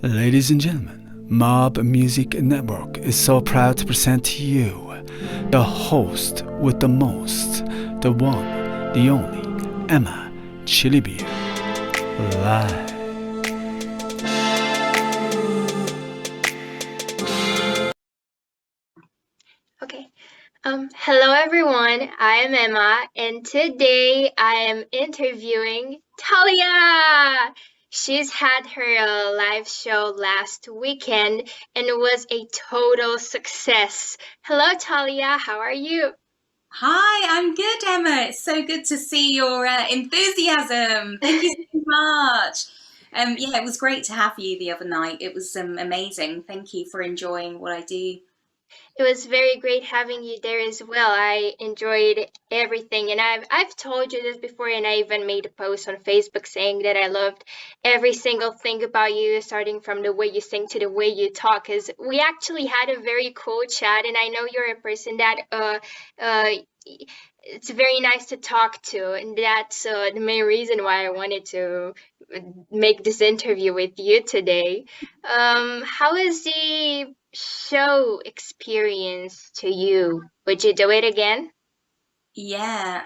Ladies and gentlemen, Mob Music Network is so proud to present to you the host with the most, the one, the only, Emma Cilibiu, live. Okay. Hello everyone. I am Emma, and today I am interviewing Talia. She's had her live show last weekend, and it was a total success. Hello, Talia. How are you? Hi, I'm good, Emma. It's so good to see your enthusiasm. Thank you so much. Yeah, it was great to have you the other night. It was amazing. Thank you for enjoying what I do. It was very great having you there as well. I enjoyed everything, and I've told you this before, and I even made a post on Facebook saying that I loved every single thing about you, starting from the way you sing to the way you talk. Because we actually had a very cool chat, and I know you're a person that uh it's very nice to talk to, and that's the main reason why I wanted to make this interview with you today. How is the show experience to you? Would you do it again? Yeah,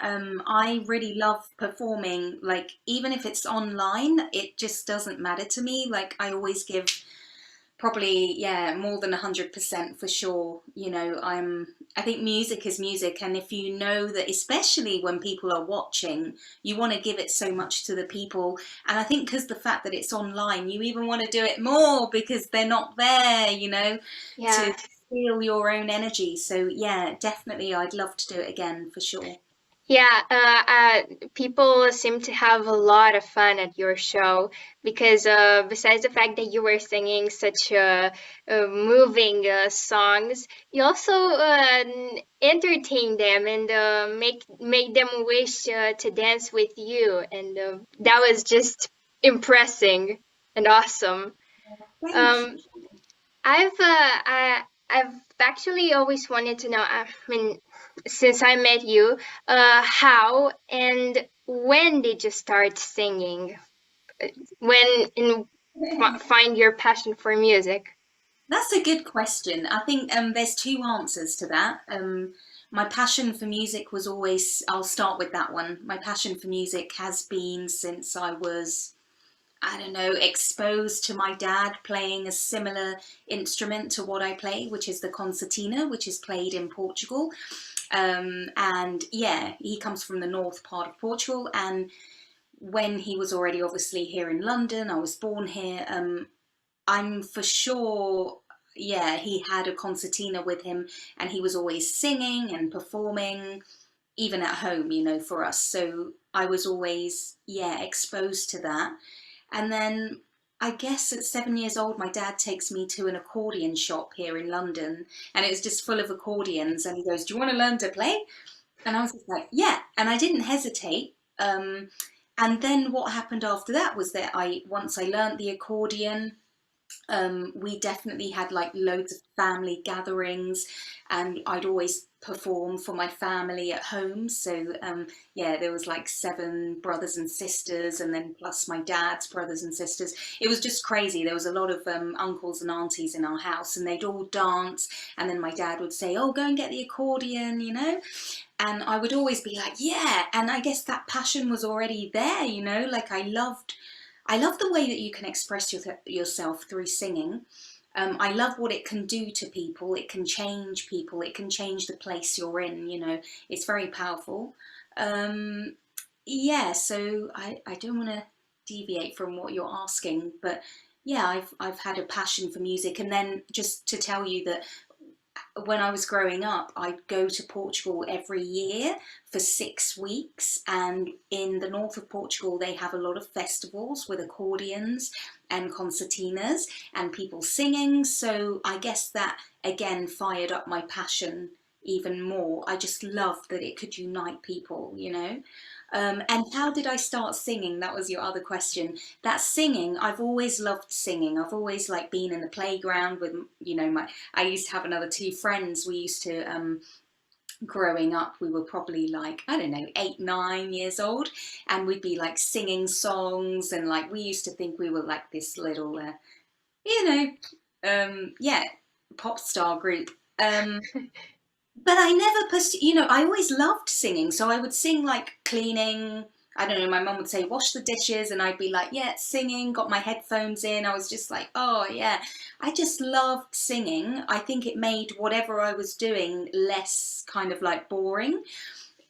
I really love performing. Like, even if it's online, it just doesn't matter to me. Like, I always give probably, yeah, more than 100% for sure. I think music is music, and if you know that, especially when people are watching, you want to give it so much to the people. And I think because the fact that it's online, you even want to do it more because they're not there, Yeah. to feel your own energy. So yeah, definitely, I'd love to do it again for sure. Yeah, people seem to have a lot of fun at your show because besides the fact that you were singing such moving songs, you also entertain them and make them wish to dance with you, and that was just impressing and awesome. Thank you. Um, I've actually always wanted to know. I mean, since I met you, how and when did you start singing? When and find your passion for music? That's a good question. I think there's two answers to that. My passion for music was always, I'll start with that one. My passion for music has been since I was, I don't know, exposed to my dad playing a similar instrument to what I play, which is the concertina, which is played in Portugal. And yeah, he comes from the north part of Portugal. And when he was already obviously here in London, I was born here. I'm for sure, yeah, he had a concertina with him and he was always singing and performing, even at home, for us. So I was always, yeah, exposed to that. And then I guess at 7 years old, my dad takes me to an accordion shop here in London, and it was just full of accordions. And he goes, "Do you want to learn to play?" And I was just like, "Yeah." And I didn't hesitate. And then what happened after that was that once I learned the accordion, we definitely had like loads of family gatherings, and I'd always perform for my family at home. So yeah, there was like seven brothers and sisters, and then plus my dad's brothers and sisters. It was just crazy. There was a lot of uncles and aunties in our house, and they'd all dance. And then my dad would say, "Oh, go and get the accordion." And I would always be like, "Yeah." And I guess that passion was already there. Like I love the way that you can express yourself through singing. I love what it can do to people. It can change people. It can change the place you're in. It's very powerful. Um, yeah, so I don't want to deviate from what you're asking, but yeah, I've had a passion for music. And then just to tell you that when I was growing up, I'd go to Portugal every year for 6 weeks. And in the north of Portugal, they have a lot of festivals with accordions and concertinas and people singing. So I guess that again fired up my passion even more. I just loved that it could unite people. And how did I start singing? That was your other question. That singing, I've always loved singing. I've always like been in the playground with, my I used to have another two friends. We used to, growing up, we were probably like, I don't know, 8, 9 years old, and we'd be like singing songs, and like we used to think we were like this little you know, yeah, pop star group. But I never I always loved singing. So I would sing like cleaning. I don't know, my mum would say, wash the dishes. And I'd be like, yeah, singing, got my headphones in. I was just like, oh, yeah. I just loved singing. I think it made whatever I was doing less kind of like boring.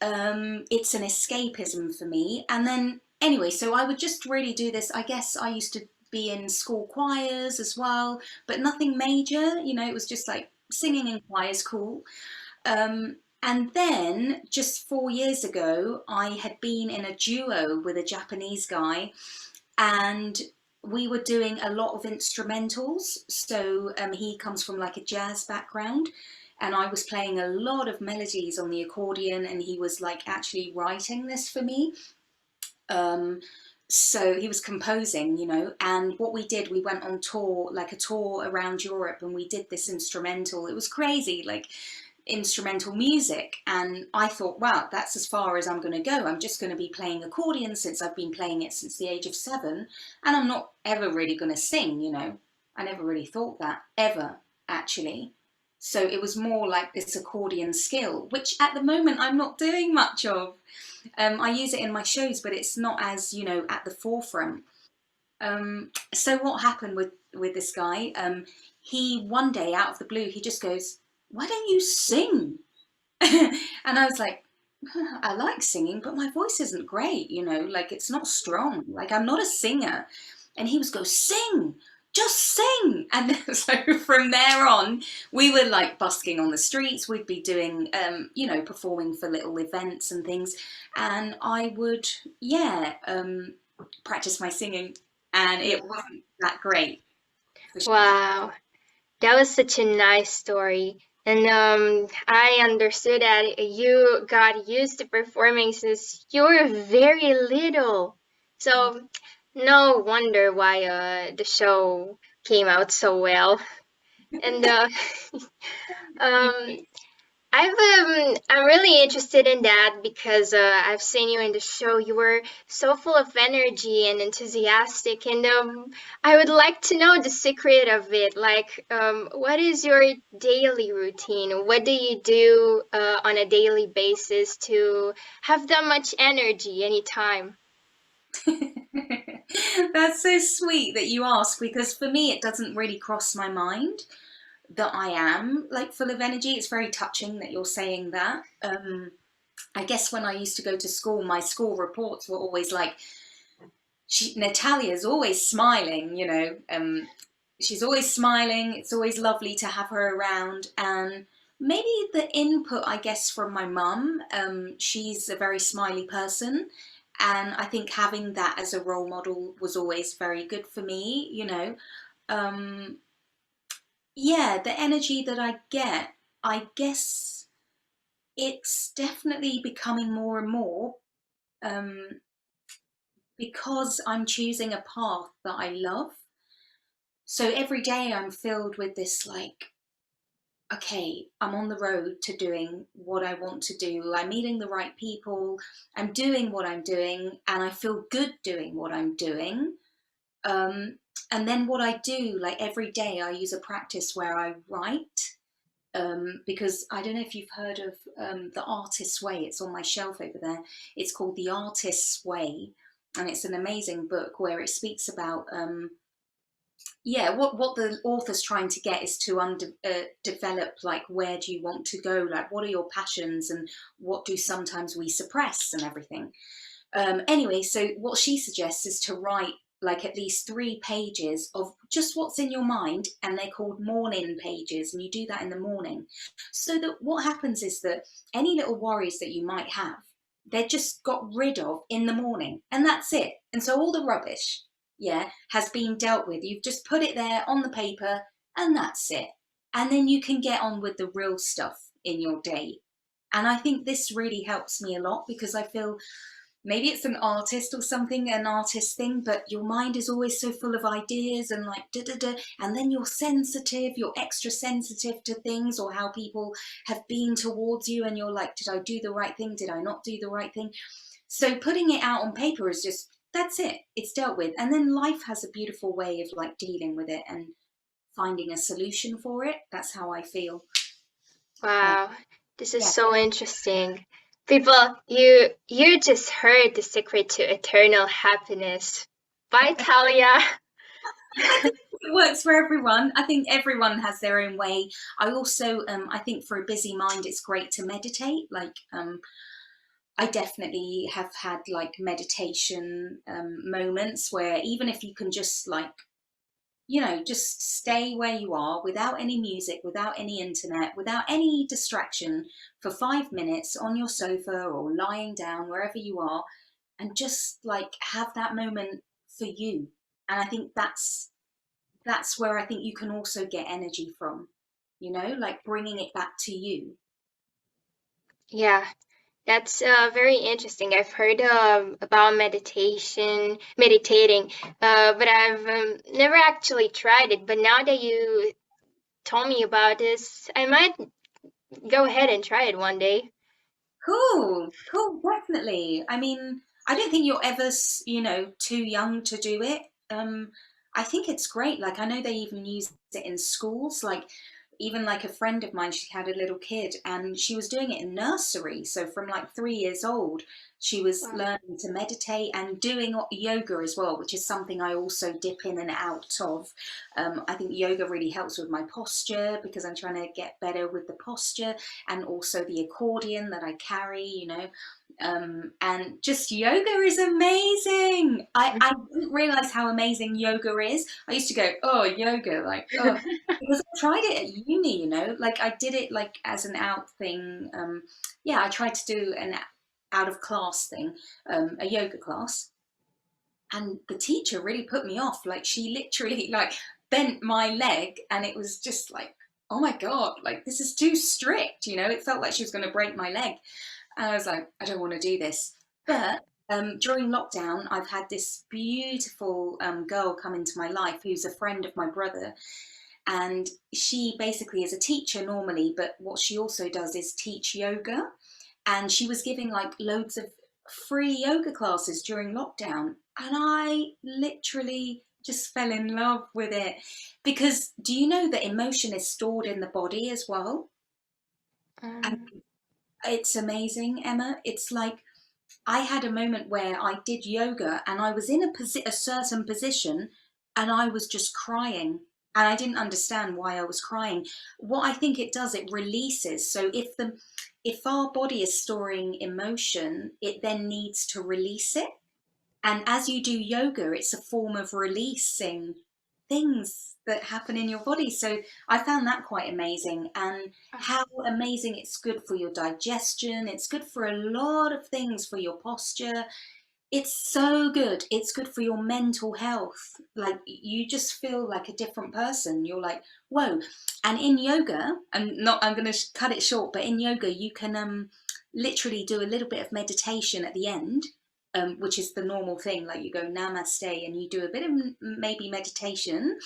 It's an escapism for me. And then, anyway, so I would just really do this. I guess I used to be in school choirs as well, but nothing major. It was just like singing in choirs, cool. And then just 4 years ago, I had been in a duo with a Japanese guy, and we were doing a lot of instrumentals. So he comes from like a jazz background, and I was playing a lot of melodies on the accordion, and he was like actually writing this for me. So he was composing, and what we did, we went on tour, like a tour around Europe, and we did this instrumental. It was crazy, like instrumental music, and I thought, wow, that's as far as I'm going to go. I'm just going to be playing accordion since I've been playing it since the age of 7, and I'm not ever really going to sing. I never really thought that ever, actually. So it was more like this accordion skill, which at the moment I'm not doing much of. I use it in my shows, but it's not as at the forefront. So what happened with this guy? He one day out of the blue, he just goes, why don't you sing? And I was like, I like singing, but my voice isn't great, like it's not strong. Like I'm not a singer. And he was go, sing, just sing. And so from there on, we were like busking on the streets. We'd be doing, performing for little events and things. And I would, practice my singing. And it wasn't that great. For sure. Wow, that was such a nice story. And I understood that you got used to performing since you were very little. So no wonder why the show came out so well. And um, I'm really interested in that because I've seen you in the show. You were so full of energy and enthusiastic, and I would like to know the secret of it. Like, what is your daily routine? What do you do on a daily basis to have that much energy anytime? That's so sweet that you ask, because for me it doesn't really cross my mind that I am like full of energy. It's very touching that you're saying that. I guess when I used to go to school, my school reports were always like, Natalia's always smiling, she's always smiling. It's always lovely to have her around. And maybe the input, I guess, from my mum, she's a very smiley person. And I think having that as a role model was always very good for me, Um, yeah, the energy that I get, I guess it's definitely becoming more and more, um, because I'm choosing a path that I love. So every day I'm filled with this like, okay, I'm on the road to doing what I want to do. I'm meeting the right people. I'm doing what I'm doing, and I feel good doing what I'm doing. Um, and then what I do, like every day, I use a practice where I write. Because I don't know if you've heard of The Artist's Way. It's on my shelf over there. It's called The Artist's Way, and it's an amazing book where it speaks about what the author's trying to get is to develop, like, where do you want to go, like what are your passions and what do sometimes we suppress and everything. Anyway, so what she suggests is to write like at least 3 pages of just what's in your mind, and they're called morning pages, and you do that in the morning, so that what happens is that any little worries that you might have, they're just got rid of in the morning, and that's it. And so all the rubbish, has been dealt with. You've just put it there on the paper, and that's it. And then you can get on with the real stuff in your day. And I think this really helps me a lot, because I feel maybe it's an artist or something, an artist thing, but your mind is always so full of ideas and like da da da, and then you're sensitive, you're extra sensitive to things or how people have been towards you, and you're like, did I do the right thing? Did I not do the right thing? So putting it out on paper is just, that's it, it's dealt with. And then life has a beautiful way of like dealing with it and finding a solution for it. That's how I feel. Wow, this is Yeah. so interesting. People, you just heard the secret to eternal happiness. Bye, Talia. I think it works for everyone. I think everyone has their own way. I also, I think for a busy mind, it's great to meditate. Like, I definitely have had like meditation moments where even if you can just like, you know, just stay where you are without any music, without any internet, without any distraction for 5 minutes on your sofa or lying down wherever you are, and just like have that moment for you. And I think that's where I think you can also get energy from, you know, like bringing it back to you. Yeah, that's very interesting. I've heard about meditating, but I've never actually tried it. But now that you told me about this, I might go ahead and try it one day. Cool, cool, definitely. I mean, I don't think you're ever, you know, too young to do it. I think it's great. Like, I know they even use it in schools. Like, even like a friend of mine, she had a little kid and she was doing it in nursery. So from like 3 years old, she was Wow. learning to meditate and doing yoga as well, which is something I also dip in and out of. I think yoga really helps with my posture because I'm trying to get better with the posture, and also the accordion that I carry, you know. And just yoga is amazing. I didn't realize how amazing yoga is. I used to go, oh, yoga, like, oh, because I tried it at uni, you know, like I did it like as an out thing. Yeah, I tried to do an out of class thing, a yoga class, and the teacher really put me off. Like she literally like bent my leg, and it was just like, oh my god, like this is too strict, you know. It felt like she was going to break my leg, and I was like, I don't want to do this. But during lockdown, I've had this beautiful girl come into my life who's a friend of my brother, and she basically is a teacher normally, but what she also does is teach yoga. And she was giving like loads of free yoga classes during lockdown, and I literally just fell in love with it. Because do you know that emotion is stored in the body as well? And Um, it's amazing, Emma. It's like I had a moment where I did yoga and I was in a certain position, and I was just crying, and I didn't understand why I was crying. What I think it does, it releases. So if our body is storing emotion, it then needs to release it. And as you do yoga, it's a form of releasing things that happen in your body. So I found that quite amazing, and how amazing it's good for your digestion. It's good for a lot of things, for your posture. It's so good. It's good for your mental health. Like you just feel like a different person. You're like, whoa. And in yoga, I'm going to cut it short, but in yoga, you can literally do a little bit of meditation at the end, which is the normal thing. Like you go namaste and you do a bit of maybe meditation.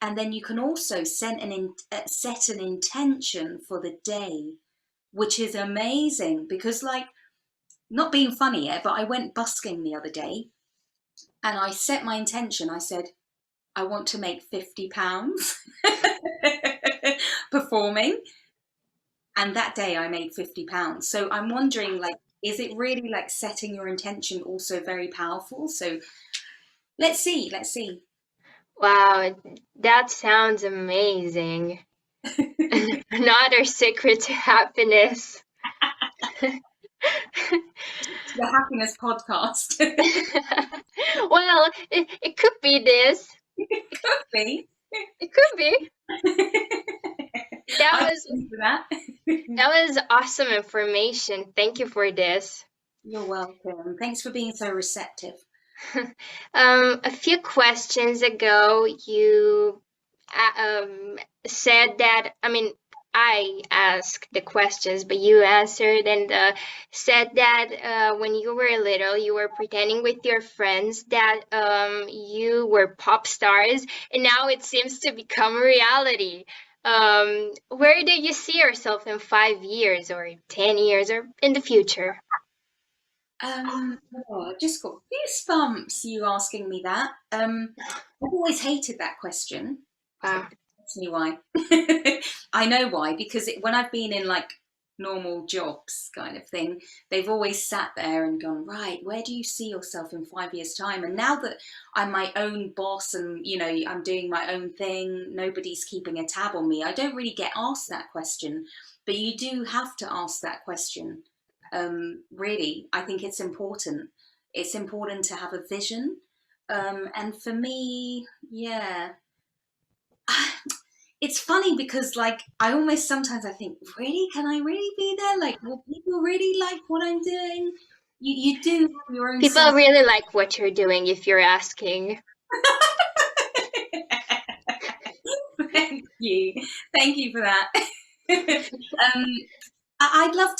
And then you can also set an intention for the day, which is amazing because like, not being funny yet, but I went busking the other day and I set my intention. I said, I want to make £50 performing. And that day I made £50. So I'm wondering, like, is it really like setting your intention also very powerful? So let's see, let's see. wow, that sounds amazing. Another secret to happiness. The happiness podcast. Well, it could be this. Could be. It could be. That I was can for that. that was awesome information. Thank you for this. You're welcome. Thanks for being so receptive. A few questions ago, you said that, I mean, I asked the questions, but you answered and said that when you were little, you were pretending with your friends that you were pop stars, and now it seems to become reality. Where do you see yourself in 5 years or 10 years or in the future? Oh, I just got goosebumps you asking me that. I've always hated that question. Wow. ask me why. I know why, because when I've been in like normal jobs kind of thing, they've always sat there and gone, right, where do you see yourself in 5 years' time? And now that I'm my own boss and, you know, I'm doing my own thing, nobody's keeping a tab on me, I don't really get asked that question. But you do have to ask that question. Really, I think it's important. It's important to have a vision. And for me, yeah, it's funny because like I almost sometimes I think, really, can I really be there? Like, will people really like what I'm doing? You do have your own People self. really like what you're doing if you're asking. Thank you for that. um, I'd love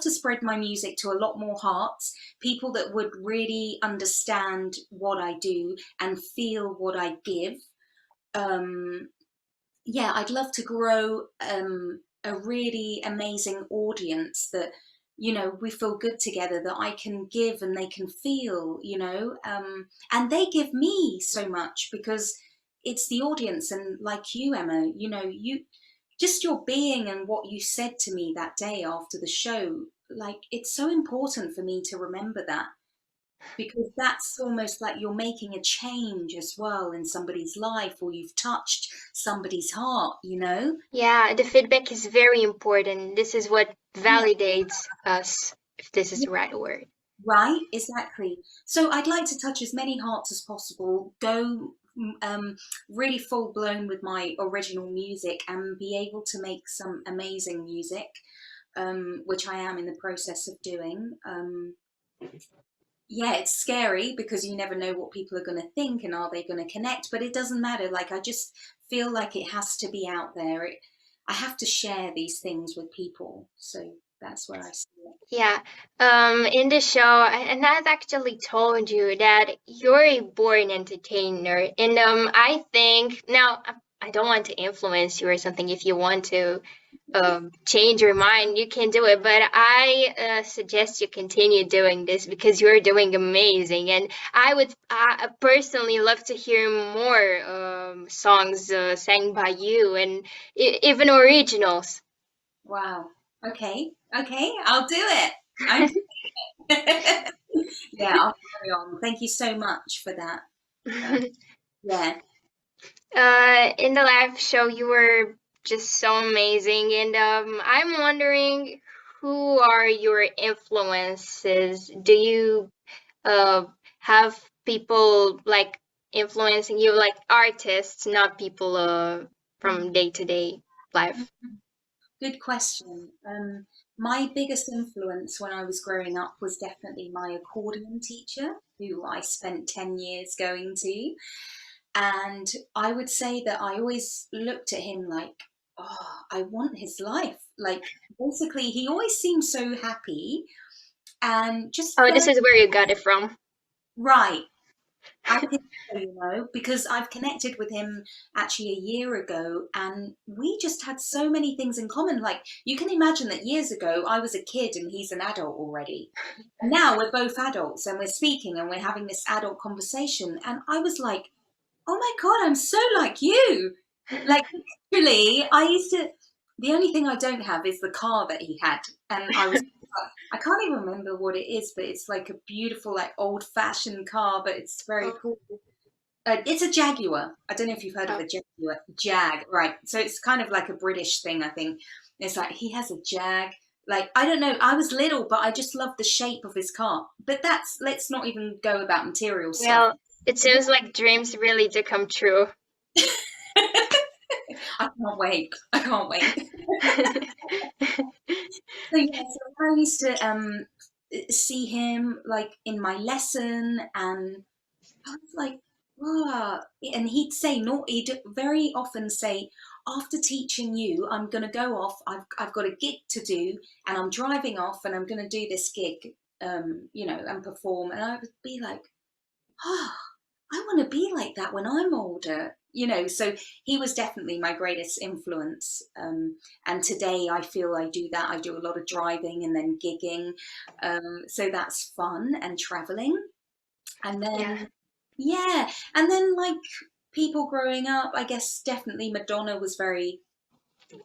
to spread my music to a lot more hearts, people that would really understand what I do and feel what I give. Um, yeah, I'd love to grow a really amazing audience that, you know, we feel good together, that I can give and they can feel, you know, and they give me so much because it's the audience. And like you, Emma, you know, you just your being and what you said to me that day after the show, like it's so important for me to remember that, because that's almost like you're making a change as well in somebody's life, or you've touched somebody's heart, you know? Yeah, the feedback is very important. This is what Yeah, validates us, if this is yeah, the right word. right, exactly. So I'd like to touch as many hearts as possible, go really full blown with my original music and be able to make some amazing music, which I am in the process of doing. Yeah, it's scary because you never know what people are going to think and are they going to connect, but it doesn't matter. Like, I just feel like it has to be out there. I have to share these things with people. So that's where I see it. Yeah, in the show, and I've actually told you that you're a born entertainer, and I think now I don't want to influence you or something. If you want to change your mind, you can do it. But I suggest you continue doing this because you're doing amazing, and I would personally love to hear more songs sang by you and even originals. Wow. Okay. Okay. I'll do it. I'm yeah, I'll carry on. Thank you so much for that. Uh, yeah. In the live show, you were just so amazing, and I'm wondering, who are your influences? Do you uh have people like influencing you, like artists, not people from day to day life? Good question. My biggest influence when I was growing up was definitely my accordion teacher, who I spent 10 years going to. And I would say that I always looked at him like, oh, I want his life. Like, basically, he always seemed so happy and just Oh, this very is where you got it from. right. I think so, you know, because I've connected with him actually a year ago and we just had so many things in common. Like, you can imagine that years ago I was a kid and he's an adult already. And now we're both adults and we're speaking and we're having this adult conversation. And I was like, oh my God, I'm so like you. Like, literally, the only thing I don't have is the car that he had. And I can't even remember what it is, but it's like a beautiful, like old fashioned car, but it's very Oh, cool. It's a Jaguar. I don't know if you've heard of oh, a Jaguar. Jag, right. So it's kind of like a British thing, I think. It's like he has a Jag. Like, I don't know. I was little, but I just loved the shape of his car. But let's not even go about material stuff. well, it seems like dreams really do come true. I can't wait. I can't wait. So yeah, so I used to see him like in my lesson, and I was like, wow. And he'd say, no, he'd very often say, after teaching you, I'm going to go off. I've got a gig to do, and I'm driving off, and I'm going to do this gig, you know, and perform. And I would be like, oh, I want to be like that when I'm older, you know. So he was definitely my greatest influence. And today I feel I do that. I do a lot of driving and then gigging. So that's fun, and traveling. And Yeah. then, yeah. And then, like, people growing up, I guess definitely Madonna was very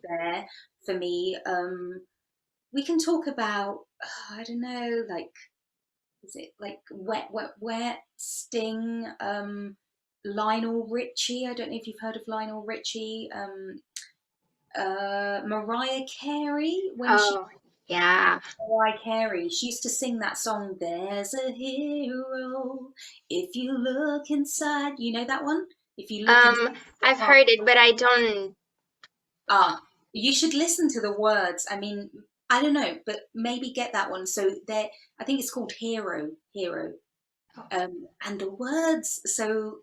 there for me. We can talk about, I don't know, like, is it like Wet, Wet, Wet, Sting, Lionel Richie? I don't know if you've heard of Lionel Richie. Mariah Carey, when she Oh, yeah. Mariah Carey, she used to sing that song, There's a Hero, if you look inside. You know that one? If you look inside the I've heart. heard it, but I don't. Ah, you should listen to the words. I mean, I don't know, but maybe get that one. So there, I think it's called Hero, Hero. And the words, so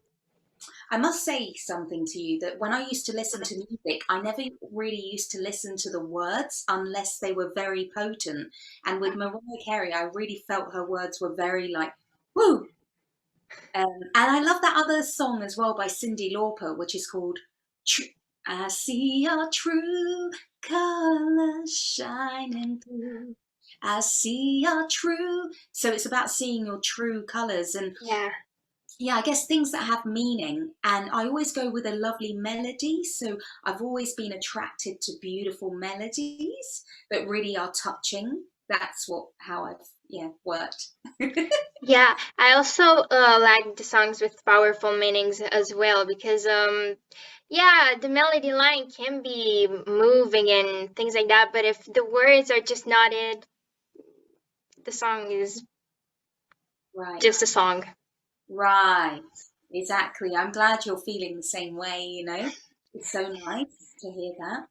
I must say something to you that when I used to listen to music, I never really used to listen to the words unless they were very potent. And with Mariah Carey, I really felt her words were very like, woo. And I love that other song as well by Cyndi Lauper, which is called I See Your True Colors Shining Through. I see your true. So it's about seeing your true colors. And Yeah. yeah, I guess things that have meaning. And I always go with a lovely melody. So I've always been attracted to beautiful melodies that really are touching. That's how I've worked. Yeah, I also like the songs with powerful meanings as well because yeah, the melody line can be moving and things like that, but if the words are just not it, the song is Right. just a song. Right. Exactly. I'm glad you're feeling the same way, you know. It's so nice to hear that.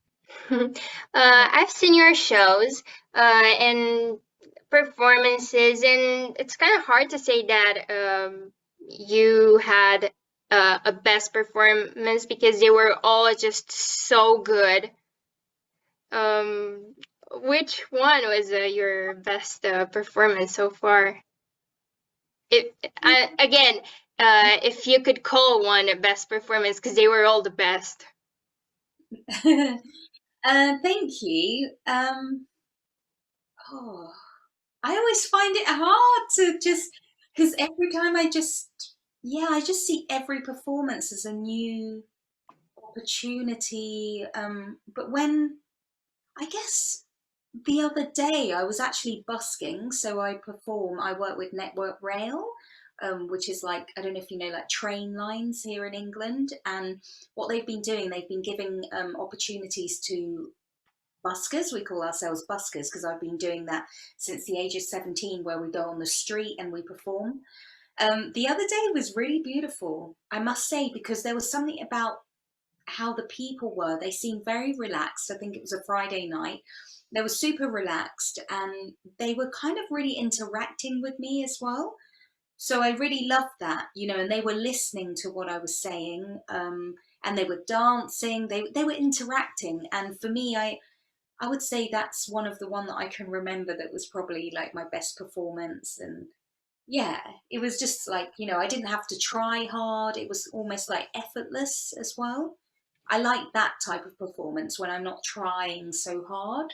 I've seen your shows and performances, and it's kind of hard to say that you had a best performance because they were all just so good. Um, which one was your best performance so far? If again, if you could call one a best performance, because they were all the best. Thank you. Oh, I always find it hard to just because every time I just see every performance as a new opportunity. But when I guess the other day I was actually busking, so I work with Network Rail, which is like, I don't know if you know, like train lines here in England. And what they've been doing, they've been giving opportunities to buskers. We call ourselves buskers because I've been doing that since the age of 17, where we go on the street and we perform. The other day was really beautiful, I must say, because there was something about how the people were. They seemed very relaxed. I think it was a Friday night. They were super relaxed and they were kind of really interacting with me as well. So I really loved that, you know, and they were listening to what I was saying, and they were dancing. They were interacting, and for me, I would say that's one that I can remember that was probably like my best performance. And yeah, it was just like, you know, I didn't have to try hard. It was almost like effortless as well. I like that type of performance when I'm not trying so hard,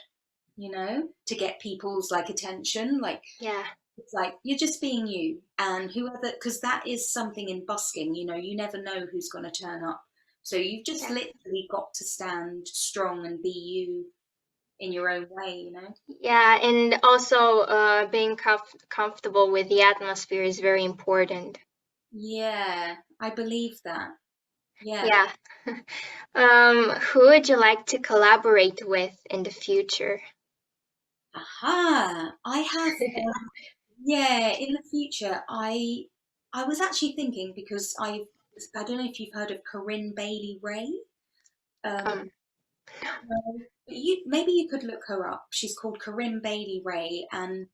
you know, to get people's like attention. Like, Yeah. it's like you're just being you, and whoever, because that is something in busking, you know, you never know who's going to turn up. So you've just Yeah. literally got to stand strong and be you in your own way, you know? Yeah, and also being comfortable with the atmosphere is very important. Yeah, I believe that. Yeah. Yeah. Who would you like to collaborate with in the future? Aha. I have, yeah, in the future, I was actually thinking because I don't know if you've heard of Corinne Bailey Ray. Um, Um, no, but maybe you could look her up. She's called Corinne Bailey Ray, and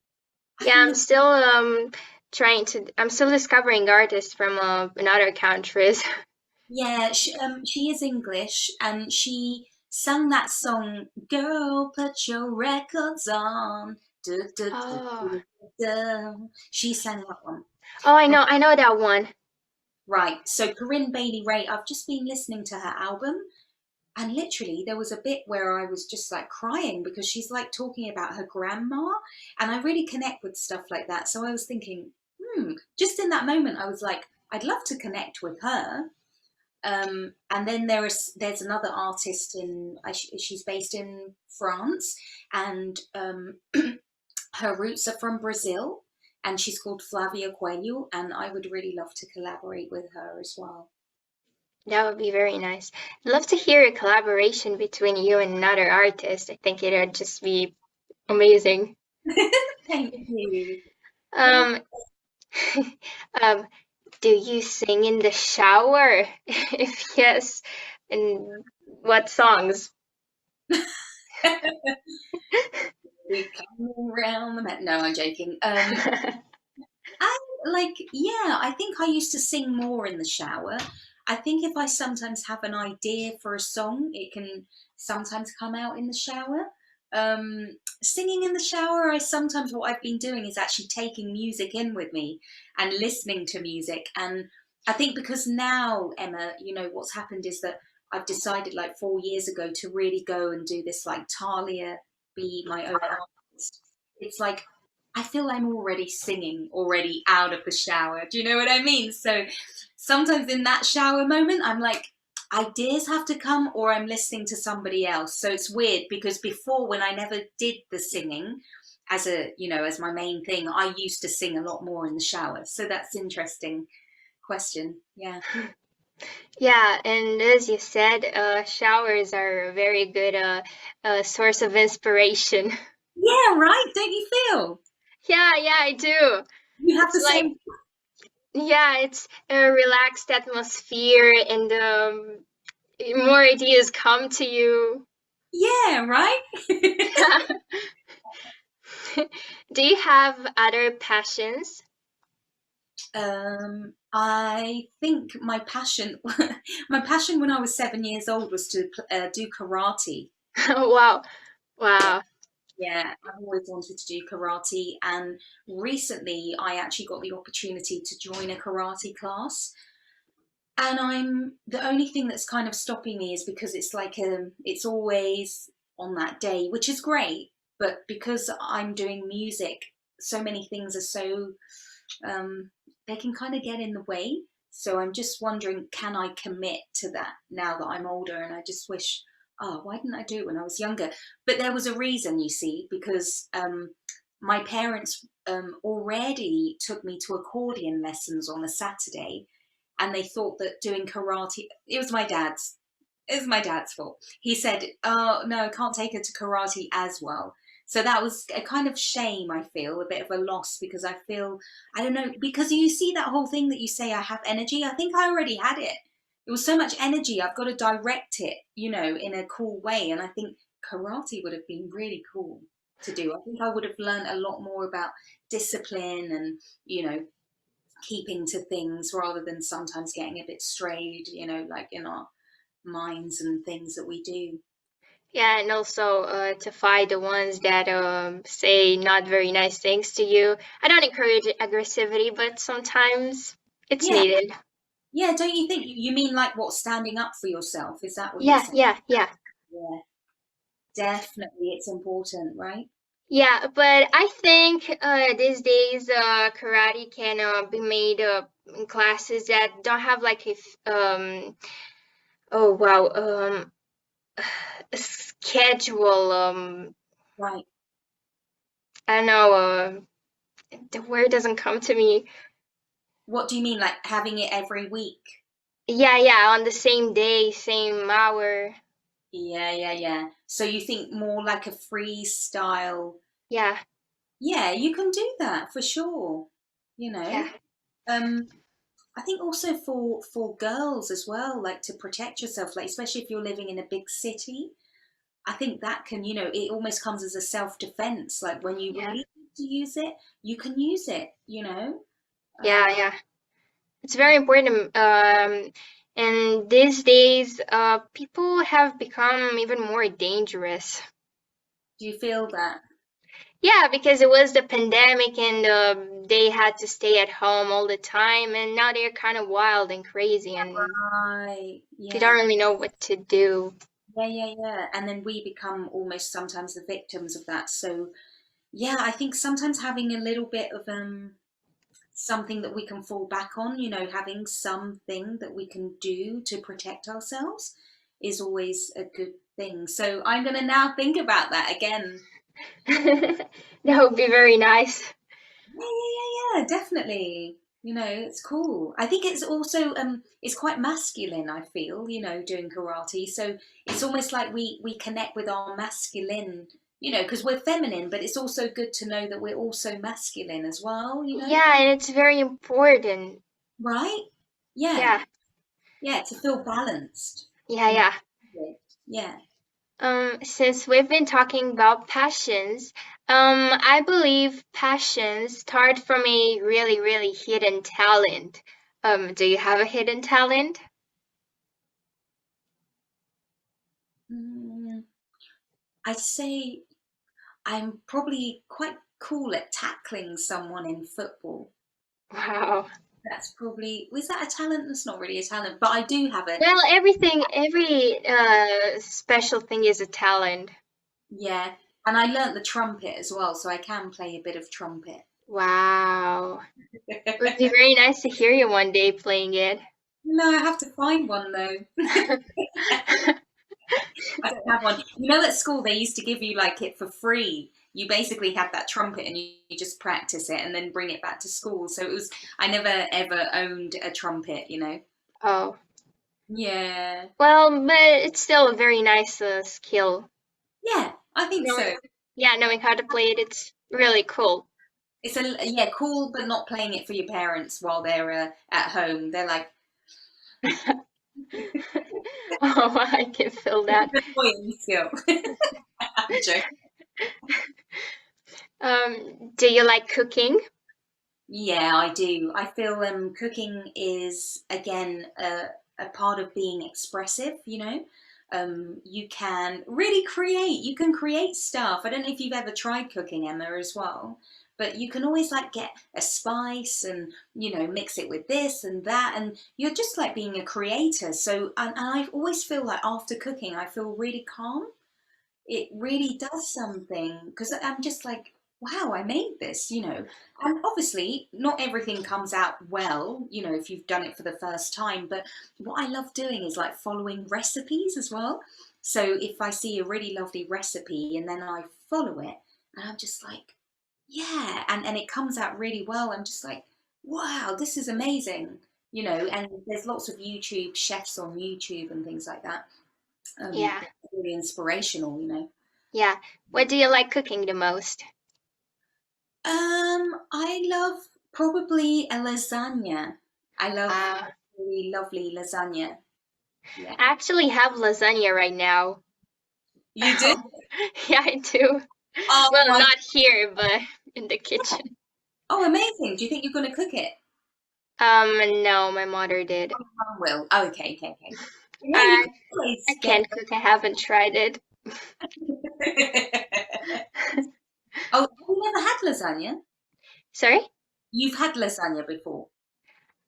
I yeah, don't I'm know. still I'm still discovering artists from another countries. Yeah, she is English, and she sang that song, "Girl, Put Your Records On." Du, du, du, Oh, du, du. She sang that one. oh, I know that one. Right. So Corinne Bailey Ray, I've just been listening to her album, and literally there was a bit where I was just like crying because she's like talking about her grandma, and I really connect with stuff like that. So I was thinking, just in that moment, I was like, I'd love to connect with her. And then there's another artist she's based in France, and her roots are from Brazil, and she's called Flavia Coelho, and I would really love to collaborate with her as well. That would be very nice. I'd love to hear a collaboration between you and another artist. I think it'd just be amazing. Thank you. Um, um, do you sing in the shower? If yes, and what songs? We come around the no, I'm joking. I think I used to sing more in the shower. I think if I sometimes have an idea for a song, it can sometimes come out in the shower. Singing in the shower, what I've been doing is actually taking music in with me and listening to music. And I think because now, Emma, what's happened is that I've decided like 4 years ago to really go and do this like Talia, be my own artist. It's like I feel I'm already singing already out of the shower. Do you know what I mean? So sometimes in that shower moment, I'm like, ideas have to come or I'm listening to somebody else. So it's weird because before, when I never did the singing as as my main thing, I used to sing a lot more in the shower. So that's interesting question. Yeah. Yeah, and as you said, showers are a very good source of inspiration. Yeah, right. Don't you feel? Yeah, I do. You have It's the like, same. yeah, it's a relaxed atmosphere, and more ideas come to you. Yeah, right. Do you have other passions? I think my passion, my passion when I was 7 years old was to do karate. Wow. Wow. Yeah, I've always wanted to do karate, and recently I actually got the opportunity to join a karate class. And the only thing that's kind of stopping me is because it's like it's always on that day, which is great, but because I'm doing music, so many things are so they can kind of get in the way. So I'm just wondering, can I commit to that now that I'm older? And I just wish, oh, why didn't I do it when I was younger? But there was a reason, you see, because my parents already took me to accordion lessons on a Saturday, and they thought that doing karate, it was my dad's fault. He said, oh, no, I can't take her to karate as well. So that was a kind of shame, I feel, a bit of a loss, because I feel, I don't know, because you see that whole thing that you say, I have energy. I think I already had it. It was so much energy. I've got to direct it, in a cool way. And I think karate would have been really cool to do. I think I would have learned a lot more about discipline and, keeping to things rather than sometimes getting a bit strayed, like in our minds and things that we do. Yeah, and also to fight the ones that say not very nice things to you. I don't encourage aggressivity, but sometimes it's Yeah. needed. Yeah, don't you think? You mean like what, standing up for yourself? Is that what you're Yeah, saying? yeah, yeah. Yeah, definitely. It's important, right? Yeah, but I think these days karate can be made in classes that don't have like oh wow, a schedule. Right. I don't know. The word doesn't come to me. What do you mean, like having it every week? Yeah, on the same day, same hour. Yeah, yeah, yeah. So you think more like a freestyle? Yeah, Yeah, you can do that for sure. You know, yeah, um, I think also for girls as well, like to protect yourself, like especially if you're living in a big city. I think that can, it almost comes as a self-defense. Like when you yeah, really need to use it, you can use it. yeah. It's very important. And these days, people have become even more dangerous. Do you feel that? Yeah, because it was the pandemic and they had to stay at home all the time, and now they're kind of wild and crazy, and Right. they don't Yeah. really know what to do. Yeah, yeah, yeah. And then we become almost sometimes the victims of that. So yeah, I think sometimes having a little bit of something that we can fall back on, having something that we can do to protect ourselves is always a good thing. So I'm going to now think about that again. That would be very nice. Yeah, definitely. It's cool. I think it's also it's quite masculine, I feel, doing karate. So it's almost like we connect with our masculine, because we're feminine, but it's also good to know that we're also masculine as well. Yeah, and it's very important. Right? Yeah. Yeah. Yeah, to feel balanced. Yeah. Yeah. Since we've been talking about passions, I believe passions start from a really, really hidden talent. Do you have a hidden talent? I'd say I'm probably quite cool at tackling someone in football. Wow. That's probably, was that a talent? That's not really a talent, but I do have it. Well, every special thing is a talent. Yeah. And I learnt the trumpet as well, so I can play a bit of trumpet. Wow. It would be very nice to hear you one day playing it. No, I have to find one though. I don't have one. At school they used to give you like it for free. You basically had that trumpet and you just practice it and then bring it back to school. So I never ever owned a trumpet. Oh. Yeah. Well, but it's still a very nice skill. Yeah, I think so. Yeah, knowing how to play it, it's really cool. It's cool, but not playing it for your parents while they're at home. They're like, Oh, I can feel that. annoying skill. I'm joking. Do you like cooking? Yeah, I do. I feel cooking is again a part of being expressive. You can really create. You can create stuff. I don't know if you've ever tried cooking, Emma, as well, but you can always like get a spice and mix it with this and that, and you're just like being a creator. So and I always feel like after cooking, I feel really calm. It really does something because I'm just like, wow, I made this. And obviously, not everything comes out well, if you've done it for the first time. But what I love doing is like following recipes as well. So if I see a really lovely recipe and then I follow it, and I'm just like, yeah, and it comes out really well, I'm just like, wow, this is amazing. And there's lots of YouTube chefs on YouTube and things like that. Yeah. Really inspirational. Yeah. What do you like cooking the most? I love probably a lasagna. I love Uh, really lovely lasagna. Yeah. I actually have lasagna right now. You do? Yeah, I do. Oh Well, my, not here, but in the kitchen. oh amazing. Do you think you're gonna cook it? No, my mother did. Mum will. Oh, okay. Yeah, you I can always I get. can't cook. I haven't tried it. Oh, have you never had lasagna? Sorry? You've had lasagna before.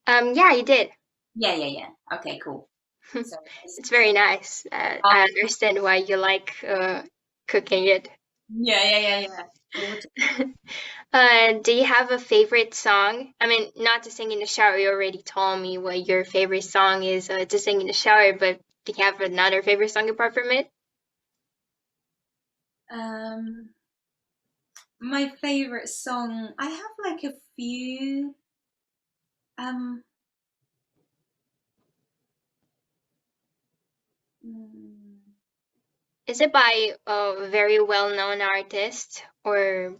Yeah, you did. Yeah. Okay, cool. So, It's very nice. I understand why you like cooking it. yeah. Do you have a favorite song? I mean, not to sing in the shower. You already told me what your favorite song is to sing in the shower, but do you have another favorite song apart from it? My favorite song. I have like a few. Um, mm, Is it by a very well-known artist or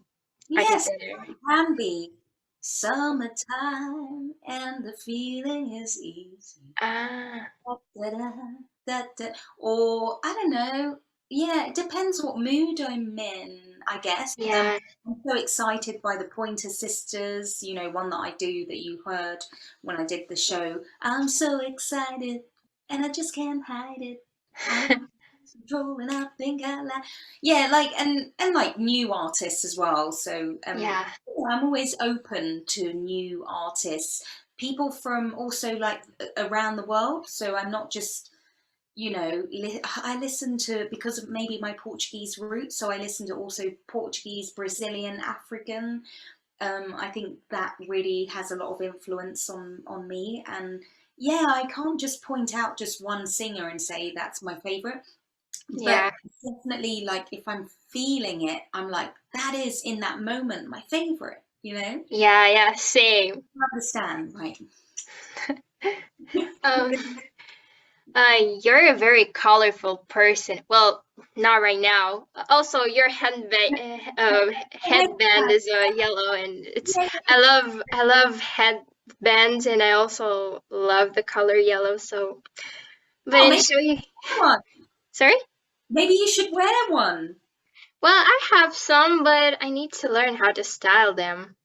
yes, artist? it can be. Summertime and the feeling is easy. Ah, Da, da, da. Or I don't know. Yeah, it depends what mood I'm in, I guess. yeah. I'm so excited by the Pointer Sisters, one that I do that you heard when I did the show. I'm so excited and I just can't hide it. I control and I think I like. Yeah, like and like new artists as well. So Yeah. I'm always open to new artists, people from also like around the world. So I'm not just I listen to, because of maybe my Portuguese roots, so I listen to also Portuguese, Brazilian, African. I think that really has a lot of influence on me. And yeah, I can't just point out just one singer and say that's my favorite. But Yeah. definitely, like, if I'm feeling it, I'm like, that is in that moment my favorite, you know? Yeah, yeah, same. I understand, right? Um, you're a very colorful person. Well, not right now. Also, your headband is yellow, and it's I love headbands, and I also love the color yellow. So, but Oh, in maybe Shui, one. sorry. Maybe you should wear one. Well, I have some, but I need to learn how to style them.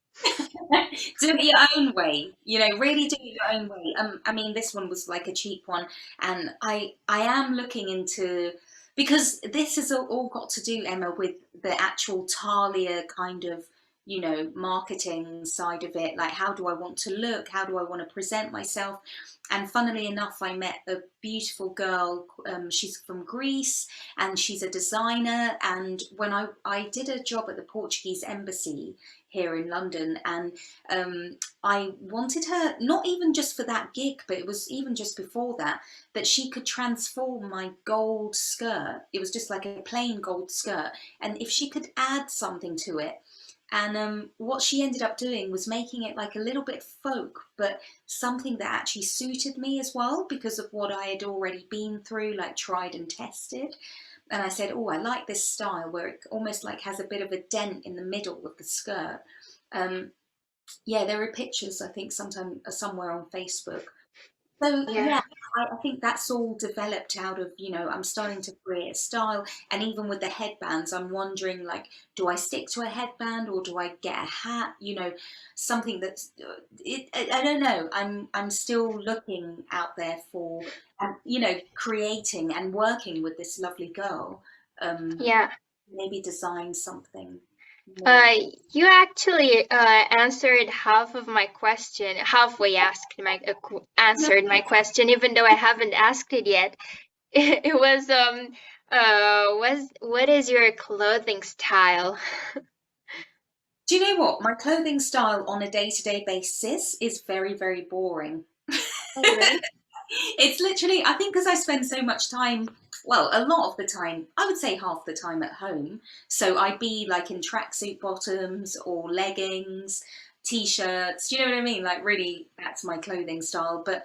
Do it your own way, you know, really do it your own way. I mean, this one was like a cheap one, and I am looking into, because this has all got to do, Emma, with the actual Talia kind of, you know, marketing side of it. Like, how do I want to look? How do I want to present myself? And funnily enough, I met a beautiful girl. She's from Greece, and she's a designer. And when I did a job at the Portuguese embassy here in London, and I wanted her, not even just for that gig, but it was even just before that, that she could transform my gold skirt. It was just like a plain gold skirt, and if she could add something to it. And what she ended up doing was making it like a little bit folk, but something that actually suited me as well, because of what I had already been through, like tried and tested. And I said, oh, I like this style where it almost like has a bit of a dent in the middle of the skirt. Um, yeah, there are pictures, I think, sometime somewhere on Facebook. So Yeah. yeah, I think that's all developed out of, you know, I'm starting to create a style. And even with the headbands, I'm wondering, like, do I stick to a headband or do I get a hat? You know, something that's I don't know. I'm still looking out there for, you know, creating and working with this lovely girl. Um, Yeah. maybe design something more. Uh, you actually answered half of my question, halfway answered my question, even though I haven't asked it yet. It was what is your clothing style? Do you know what? My clothing style on a day-to-day basis is very, very boring. Oh, really? It's literally, I think because I spend so much time, well, a lot of the time, I would say half the time at home. So I'd be like in tracksuit bottoms or leggings, t-shirts. Do you know what I mean? Like, really, that's my clothing style. But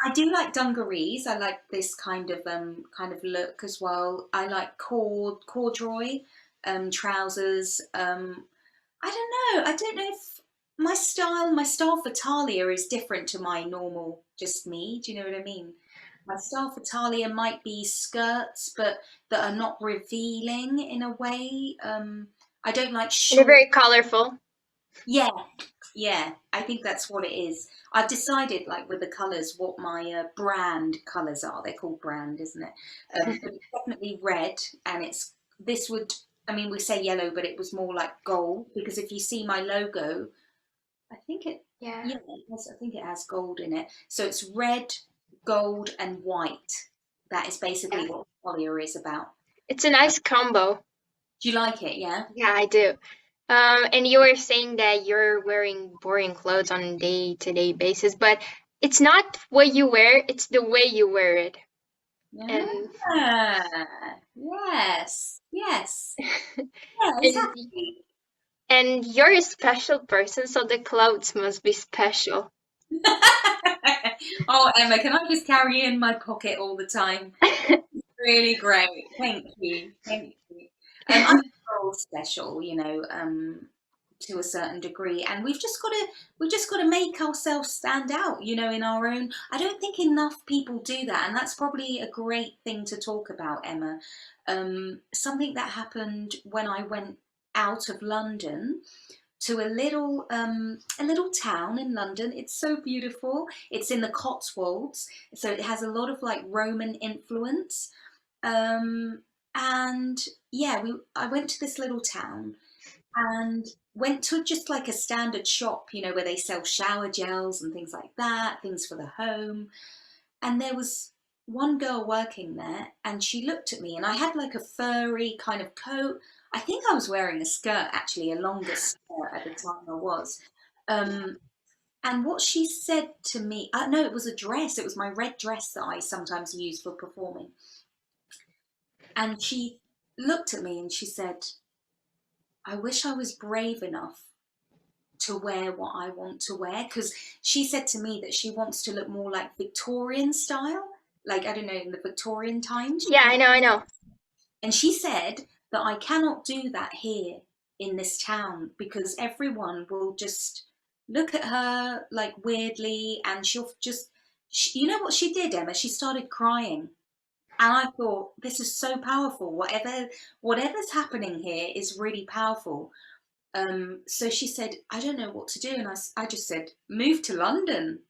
I do like dungarees. I like this kind of look as well. I like corduroy trousers. I don't know. I don't know if my style for Talia is different to my normal, just me. Do you know what I mean? My style for Talia might be skirts, but that are not revealing in a way. I don't like They're short. very colorful. Yeah, yeah. I think that's what it is. I've decided, like with the colours, what my brand colours are. They're called brand, isn't it? But it's definitely red, and it's this would. I mean, we say yellow, but it was more like gold, because if you see my logo, I think it, Yeah. yeah, I think it has gold in it. So it's red, gold, and white. That is Yeah. basically what Talia is about. It's a nice combo. Do you like it? Yeah. Yeah, I do. And you were saying that you're wearing boring clothes on a day-to-day basis, but it's not what you wear, it's the way you wear it. And Yeah. Yes. Yes. Yeah. and Exactly. and you're a special person, so the clothes must be special. Oh, Emma, can I just carry you in my pocket all the time? Really great. Thank you. Thank you. I think we're all special, you know, to a certain degree, and we've just got to make ourselves stand out, you know, in our own. I don't think enough people do that, and that's probably a great thing to talk about, Emma. Something that happened when I went out of London to a little town in London. It's so beautiful. It's in the Cotswolds, so it has a lot of like Roman influence. Um, and yeah, we I went to this little town and went to just like a standard shop, you know, where they sell shower gels and things like that, things for the home. And there was one girl working there, and she looked at me, and I had like a furry kind of coat. I think I was wearing a skirt, actually, a longer skirt at the time I was. Um, and what she said to me, no, it was a dress. It was my red dress that I sometimes use for performing. And she looked at me and she said, I wish I was brave enough to wear what I want to wear. Because she said to me that she wants to look more like Victorian style. Like, I don't know, in the Victorian times. Yeah, I know. And she said that I cannot do that here in this town because everyone will just look at her like weirdly, and she'll just, you know what she did, Emma? She started crying. And I thought, this is so powerful. Whatever's happening here is really powerful. So she said, I don't know what to do. And I just said, move to London.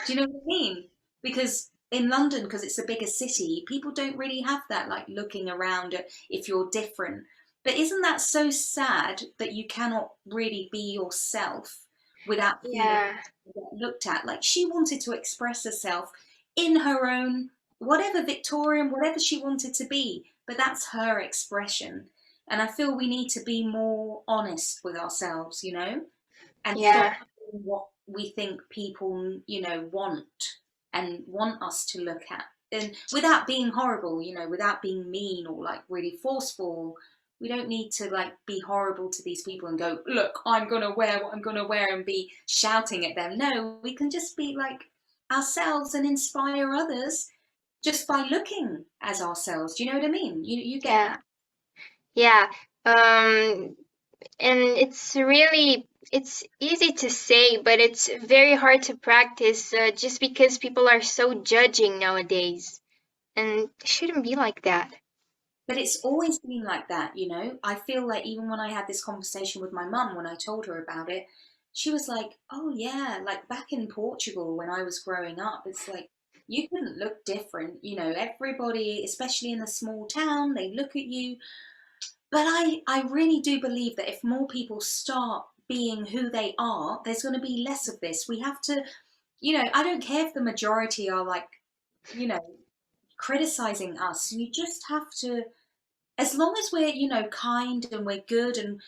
Do you know what I mean? Because in London, because it's a bigger city, people don't really have that, like looking around at if you're different. But isn't that so sad that you cannot really be yourself without feeling Yeah. looked at? Like, she wanted to express herself in her own, whatever Victorian, whatever she wanted to be, but that's her expression. And I feel we need to be more honest with ourselves, you know, and stop Yeah. doing what we think people, you know, want us to look at. And without being horrible, you know, without being mean or like really forceful. We don't need to like be horrible to these people and go, look, I'm going to wear what I'm going to wear and be shouting at them. No, we can just be like ourselves and inspire others just by looking as ourselves. Do you know what I mean? You get Yeah. that? Yeah. And it's easy to say, but it's very hard to practice, just because people are so judging nowadays, and it shouldn't be like that. But it's always been like that, you know? I feel like even when I had this conversation with my mum, when I told her about it, she was like, oh, yeah, like back in Portugal when I was growing up, it's like you couldn't look different. You know, everybody, especially in a small town, they look at you. But I really do believe that if more people start being who they are, there's going to be less of this. We have to, you know, I don't care if the majority are like, you know, criticizing us. You just have to, as long as we're, you know, kind and we're good and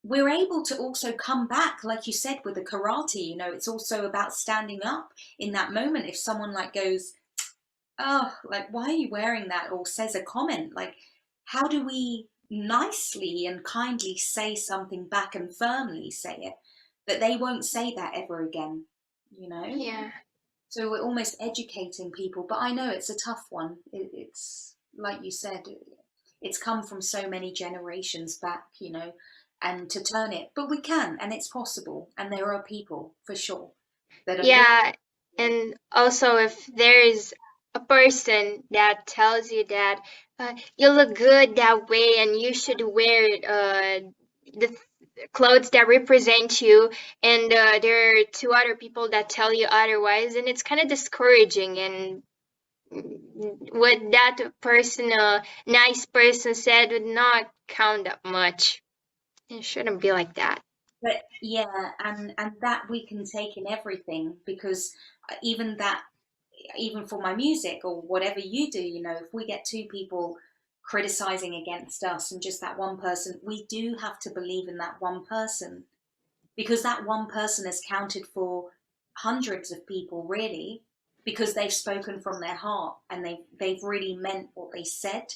we're able to also come back, like you said, with the karate, you know, it's also about standing up in that moment. If someone like goes, oh, like, why are you wearing that? Or says a comment, like, how do we nicely and kindly say something back and firmly say it that they won't say that ever again, you know? Yeah. So we're almost educating people, but I know it's a tough one. It's like you said, it's come from so many generations back, you know, and to turn it, but we can, and it's possible, and there are people for sure that are looking. Yeah, and also if there is a person that tells you that, you look good that way and you should wear the clothes that represent you, and there are two other people that tell you otherwise, and it's kind of discouraging. And what that person, nice person, said would not count that much. It shouldn't be like that. But yeah, and that we can take in everything because even that, even for my music or whatever you do, you know, if we get two people criticizing against us and just that one person, we do have to believe in that one person because that one person has counted for hundreds of people, really, because they've spoken from their heart and they've really meant what they said.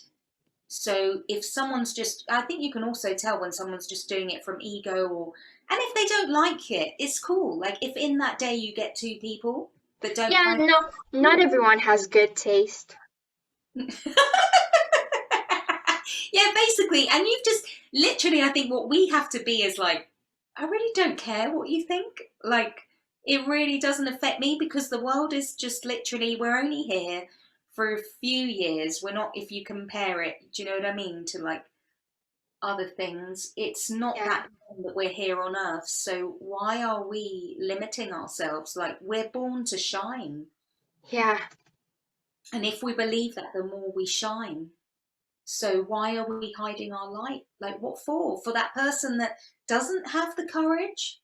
So if someone's just, I think you can also tell when someone's just doing it from ego, or, and if they don't like it, it's cool. Like if in that day you get two people that don't Yeah, like no, not everyone has good taste. yeah, basically. And you've just literally, I think what we have to be is like, I really don't care what you think. Like, it really doesn't affect me because the world is just literally, we're only here for a few years. We're not, if you compare it, do you know what I mean, to like other things, it's not Yeah. that long that we're here on earth. So why are we limiting ourselves? Like, we're born to shine. Yeah. And if we believe that, the more we shine. So why are we hiding our light? Like, what for? For that person that doesn't have the courage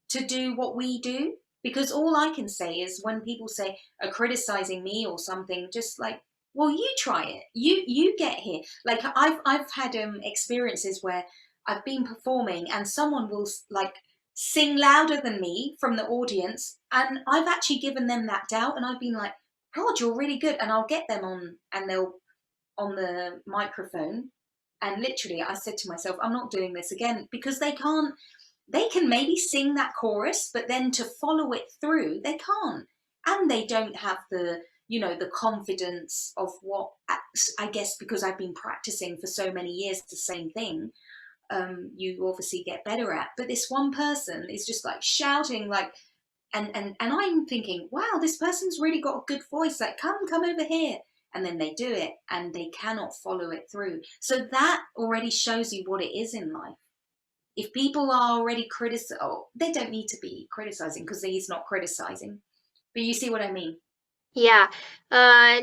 to do what we do? Because all I can say is when people say are criticizing me or something, just like, well, you try it. You get here. Like I've had experiences where I've been performing and someone will like sing louder than me from the audience, and I've actually given them that doubt, and I've been like, God, you're really good, and I'll get them on, and they'll on the microphone, and literally I said to myself, I'm not doing this again, because they can maybe sing that chorus, but then to follow it through, they can't. And they don't have the, the confidence of what, I guess, because I've been practicing for so many years the same thing, you obviously get better at. But this one person is just like shouting, like, and I'm thinking, wow, this person's really got a good voice. Like, come over here. And then they do it and they cannot follow it through. So that already shows you what it is in life. If people are already they don't need to be criticizing, because he's not criticizing. But you see what I mean? Yeah,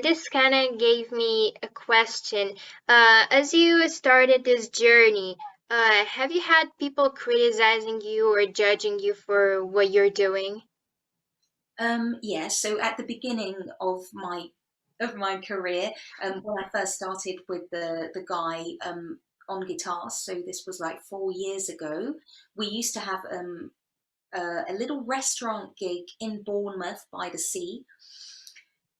this kind of gave me a question. As you started this journey, have you had people criticizing you or judging you for what you're doing? Yeah. So at the beginning of my career, when I first started with the guy on guitar, so this was like 4 years ago, we used to have a little restaurant gig in Bournemouth by the sea.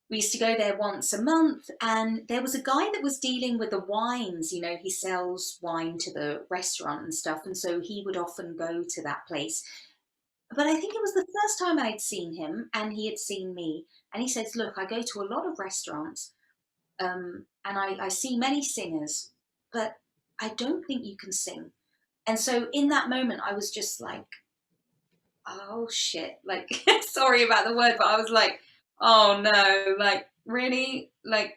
We used to go there once a month, and there was a guy that was dealing with the wines. He sells wine to the restaurant and stuff, and so he would often go to that place. But I think it was the first time I'd seen him, and he had seen me. And he says, "Look, I go to a lot of restaurants, and I see many singers, but I don't think you can sing." And so in that moment, I was just like, oh shit, like, sorry about the word, but I was like, oh no, like, really, like,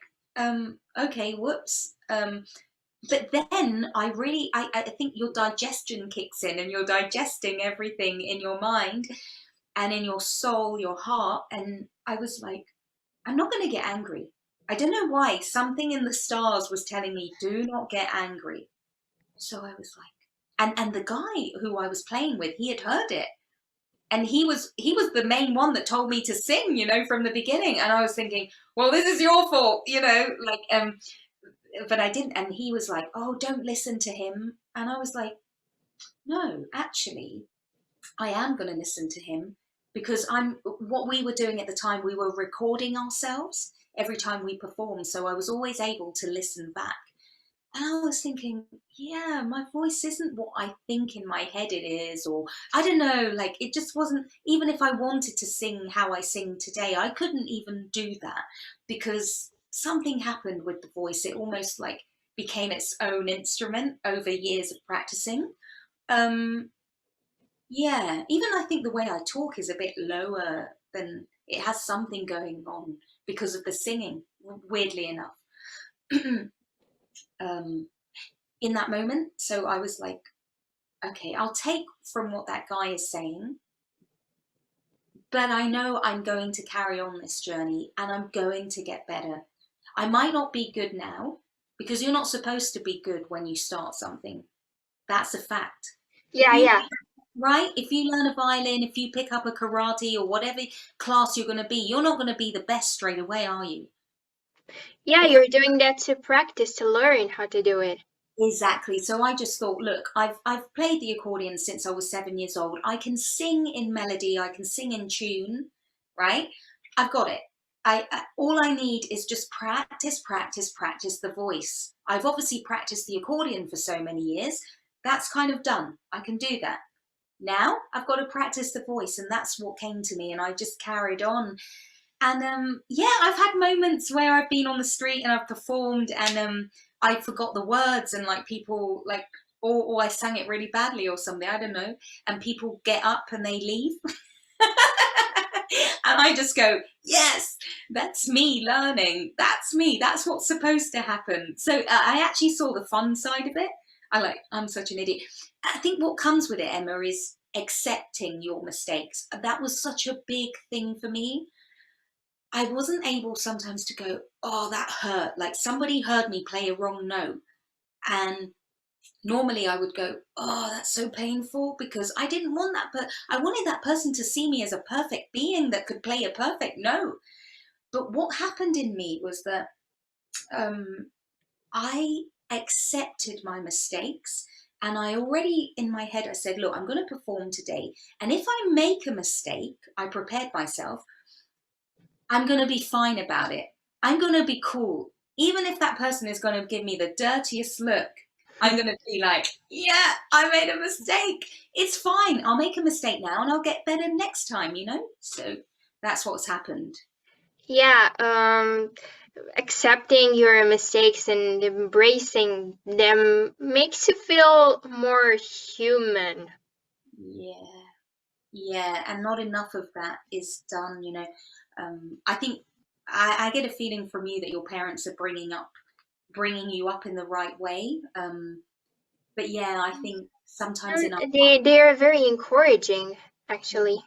okay, whoops. But then I think your digestion kicks in, and you're digesting everything in your mind and in your soul, your heart. And I was like, I'm not going to get angry. I don't know why. Something in the stars was telling me, do not get angry. So I was like, and the guy who I was playing with, he had heard it. And he was the main one that told me to sing, from the beginning. And I was thinking, well, this is your fault, like, but I didn't. And he was like, oh, don't listen to him. And I was like, no, actually, I am going to listen to him, because what we were doing at the time, we were recording ourselves every time we performed. So I was always able to listen back. And I was thinking, yeah, my voice isn't what I think in my head it is, or I don't know, like, it just wasn't, even if I wanted to sing how I sing today, I couldn't even do that, because something happened with the voice. It almost like became its own instrument over years of practicing. Um, yeah, even I think the way I talk is a bit lower than, it has something going on because of the singing, weirdly enough. um, in that moment. So I was like, okay, I'll take from what that guy is saying, but I know I'm going to carry on this journey and I'm going to get better. I might not be good now, because you're not supposed to be good when you start something. That's a fact. If Yeah, you, yeah. right? If you learn a violin, if you pick up a karate or whatever class you're going to be, you're not going to be the best straight away, are you? Yeah, you're doing that to practice, to learn how to do it. Exactly. So I just thought, look, I've played the accordion since I was 7 years old. I can sing in melody. I can sing in tune, right? I've got it. All I need is just practice, practice, practice the voice. I've obviously practiced the accordion for so many years. That's kind of done. I can do that. Now I've got to practice the voice, and that's what came to me, and I just carried on. And yeah, I've had moments where I've been on the street and I've performed, and I forgot the words, and like people like, or I sang it really badly or something, I don't know, and people get up and they leave. And I just go, yes, that's me learning. That's me. That's what's supposed to happen. So I actually saw the fun side of it. I'm such an idiot. I think what comes with it, Emma, is accepting your mistakes. That was such a big thing for me. I wasn't able sometimes to go, oh, that hurt. Like somebody heard me play a wrong note. And normally I would go, oh, that's so painful, because I didn't want that. But I wanted that person to see me as a perfect being that could play a perfect note. But what happened in me was that I accepted my mistakes, And I already in my head, I said, look, I'm going to perform today. And if I make a mistake, I prepared myself, I'm going to be fine about it. I'm going to be cool. Even if that person is going to give me the dirtiest look, I'm going to be like, yeah, I made a mistake. It's fine. I'll make a mistake now and I'll get better next time, you know? So that's what's happened. Yeah, accepting your mistakes and embracing them makes you feel more human. Yeah. Yeah. And not enough of that is done, you know? I think I get a feeling from you that your parents are bringing you up in the right way. But yeah, I think sometimes in our They are very encouraging, actually.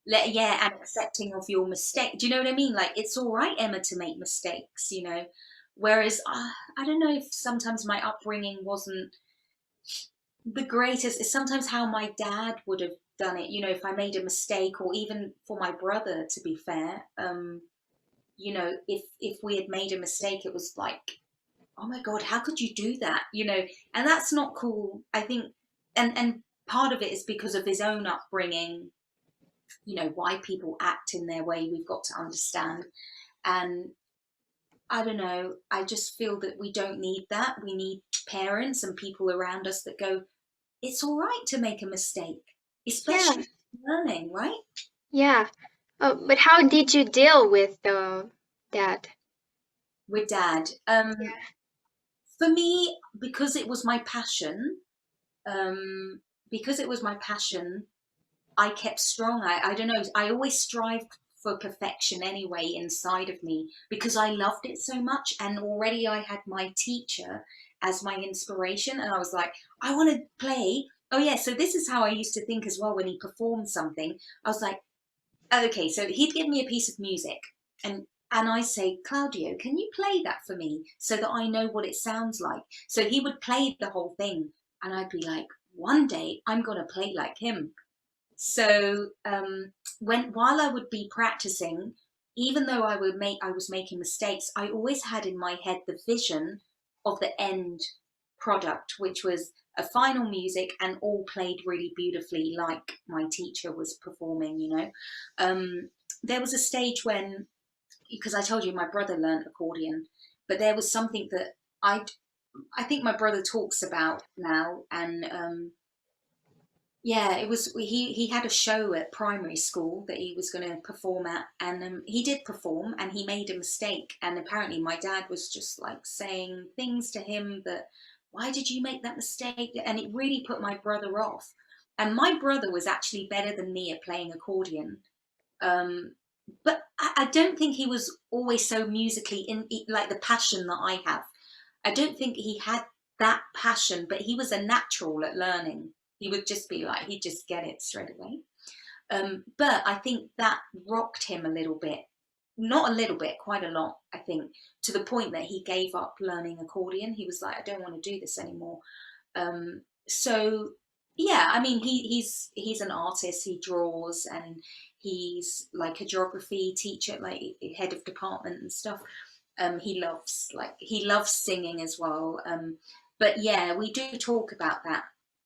yeah, and accepting of your mistake. Do you know what I mean? Like it's all right, Emma, to make mistakes, you know. Whereas I don't know if sometimes my upbringing wasn't the greatest. It's sometimes how my dad would have done it. You know, if I made a mistake, or even for my brother, to be fair, you know, if we had made a mistake, it was like, oh my god, how could you do that? You know, and that's not cool. I think, and part of it is because of his own upbringing, you know, why people act in their way, we've got to understand. And I don't know, I just feel that we don't need that. We need parents and people around us that go, it's all right to make a mistake, Yeah, especially learning, right? yeah. But how did you deal with that? With dad. Yeah, For me, because it was my passion, um, because it was my passion, I kept strong. I don't know. I always strived for perfection anyway inside of me because I loved it so much. And already I had my teacher as my inspiration. And I was like, I want to play. Oh, yeah. So this is how I used to think as well when he performed something. I was like, okay, so he'd give me a piece of music and I say, Claudio, can you play that for me so that I know what it sounds like? So he would play the whole thing and I'd be like, one day I'm going to play like him. So while I would be practicing, even though I was making mistakes, I always had in my head the vision of the end product, which was a final music and all played really beautifully, like my teacher was performing. You know, there was a stage when, because I told you my brother learned accordion, but there was something that I think my brother talks about now, and yeah, it was he had a show at primary school that he was going to perform at, and he did perform, and he made a mistake, and apparently my dad was just like saying things to him that, why did you make that mistake? And it really put my brother off. And my brother was actually better than me at playing accordion, um, but I don't think he was always so musically in like the passion that I have. I don't think he had that passion, but he was a natural at learning. He would just be like, he'd just get it straight away. But I think that rocked him a little bit. Not a little bit, quite a lot, I think, to the point that he gave up learning accordion. He was like, I don't want to do this anymore. So yeah, I mean, he's an artist. He draws, and he's like a geography teacher, like head of department and stuff. He loves singing as well. But yeah, we do talk about that.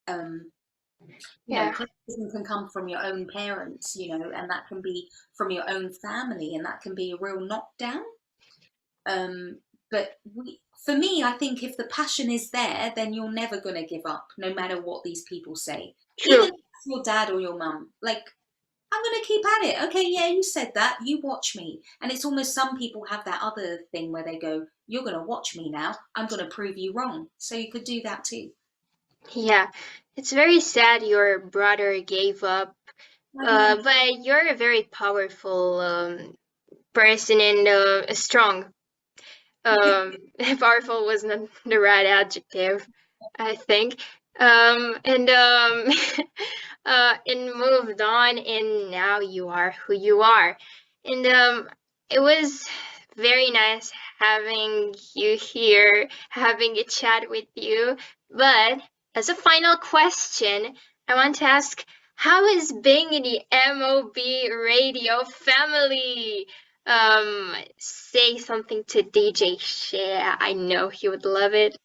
Um, you know, yeah, criticism can come from your own parents, you know, and that can be from your own family, and that can be a real knockdown. Um, but for me, I think if the passion is there, then you're never going to give up, no matter what these people say. Even true. if it's your dad or your mum, like, I'm going to keep at it. Okay, yeah, you said that. You watch me. And it's almost, some people have that other thing where they go, you're going to watch me now. I'm going to prove you wrong. So you could do that too. Yeah, it's very sad your brother gave up. Oh, yeah. But you're a very powerful person and strong. Powerful was not the right adjective, I think. And and moved on, and now you are who you are. And it was very nice having you here, having a chat with you. But as a final question, I want to ask, how is being in the MOB radio family? Say something to DJ Shea. I know he would love it.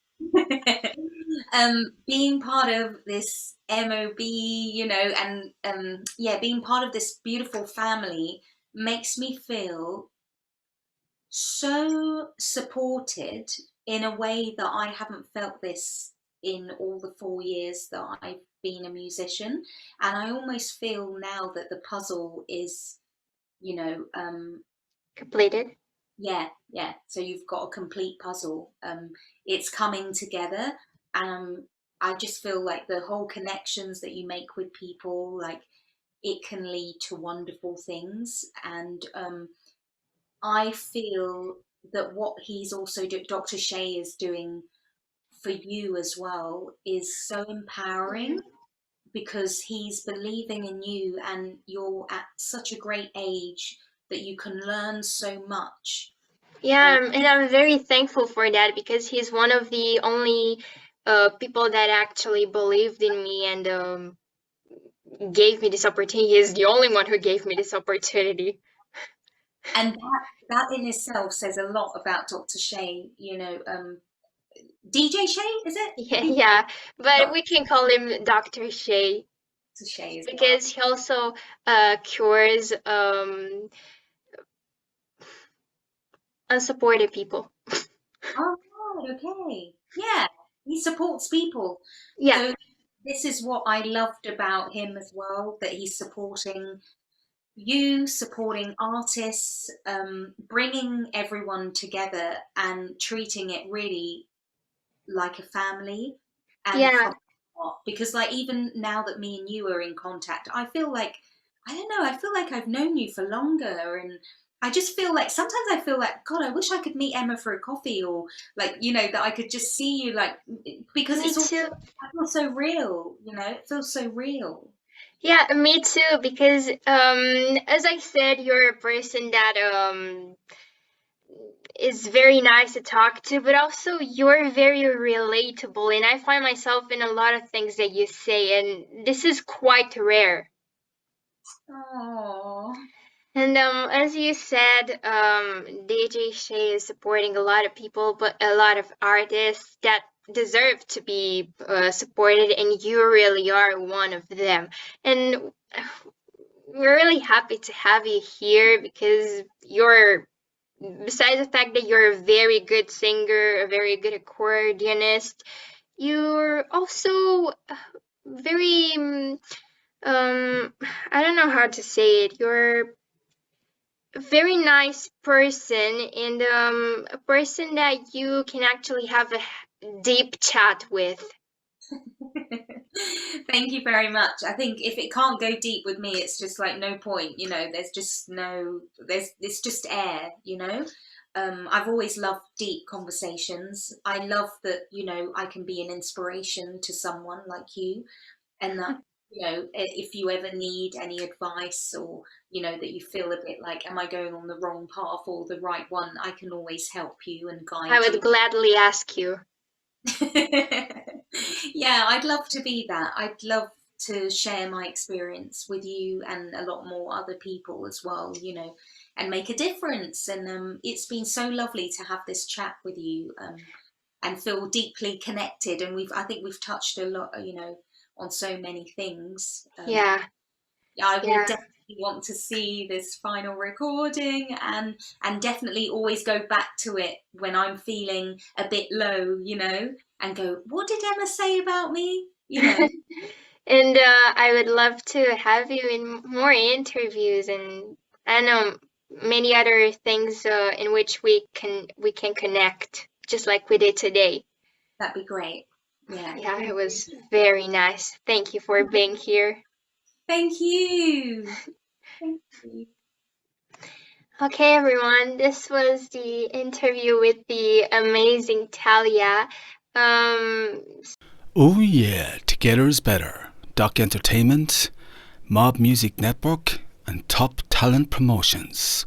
Being part of this MOB, you know, and yeah, being part of this beautiful family makes me feel so supported in a way that I haven't felt this in all the 4 years that I've been a musician. And I almost feel now that the puzzle is, you know, Completed. yeah. So you've got a complete puzzle. It's coming together, and I just feel like the whole connections that you make with people, like it can lead to wonderful things. And I feel that what he's also doing, Dr. Shea is doing for you as well, is so empowering because he's believing in you and you're at such a great age that you can learn so much. Yeah, and I'm very thankful for that because he's one of the only people that actually believed in me and gave me this opportunity. He's the only one who gave me this opportunity. And that in itself says a lot about Dr. Shea, you know, DJ Shea, is it? Yeah, but we can call him Dr. Shea Dr. Shea as well. because he also cures unsupported people. Oh, right, okay. Yeah, he supports people. Yeah. So this is what I loved about him as well, that he's supporting you, supporting artists, bringing everyone together and treating it really like a family and Yeah. from the heart. Because like even now that me and you are in contact, I feel like I don't know, I feel like I've known you for longer, and I just feel like sometimes I feel like God, I wish I could meet Emma for a coffee, or like, you know, that I could just see you, like, because Me it's all, too. I feel so real, you know, it feels so real. Yeah, me too, because as I said, you're a person that is very nice to talk to, but also you're very relatable, and I find myself in a lot of things that you say, and this is quite rare. Oh, And as you said, DJ Shea is supporting a lot of people, but a lot of artists that deserve to be supported, and you really are one of them. And we're really happy to have you here because you're, besides the fact that you're a very good singer, a very good accordionist, you're also very, I don't know how to say it. You're a very nice person and a person that you can actually have a deep chat with. thank you very much. I think if it can't go deep with me, it's just like no point, you know, it's just air, you know. I've always loved deep conversations. I love that, you know, I can be an inspiration to someone like you, and that, you know, if you ever need any advice, or, you know, that you feel a bit like, am I going on the wrong path or the right one, I can always help you and I guide you. would gladly ask you. Yeah, I'd love to be that. I'd love to share my experience with you and a lot more other people as well, you know, and make a difference. And it's been so lovely to have this chat with you, and feel deeply connected. And I think we've touched a lot, you know, on so many things. Yeah. I will Yeah. definitely want to see this final recording, and definitely always go back to it when I'm feeling a bit low, you know, and go, what did Emma say about me? You know. And I would love to have you in more interviews and I know many other things in which we can connect, just like we did today. That'd be great. Yeah. Yeah, it was very nice. Thank you for being here. Thank you. Thank you. Okay, everyone, this was the interview with the amazing Talia. Oh yeah, together is better. Doc Entertainment, Mob Music Network, and Top Talent Promotions.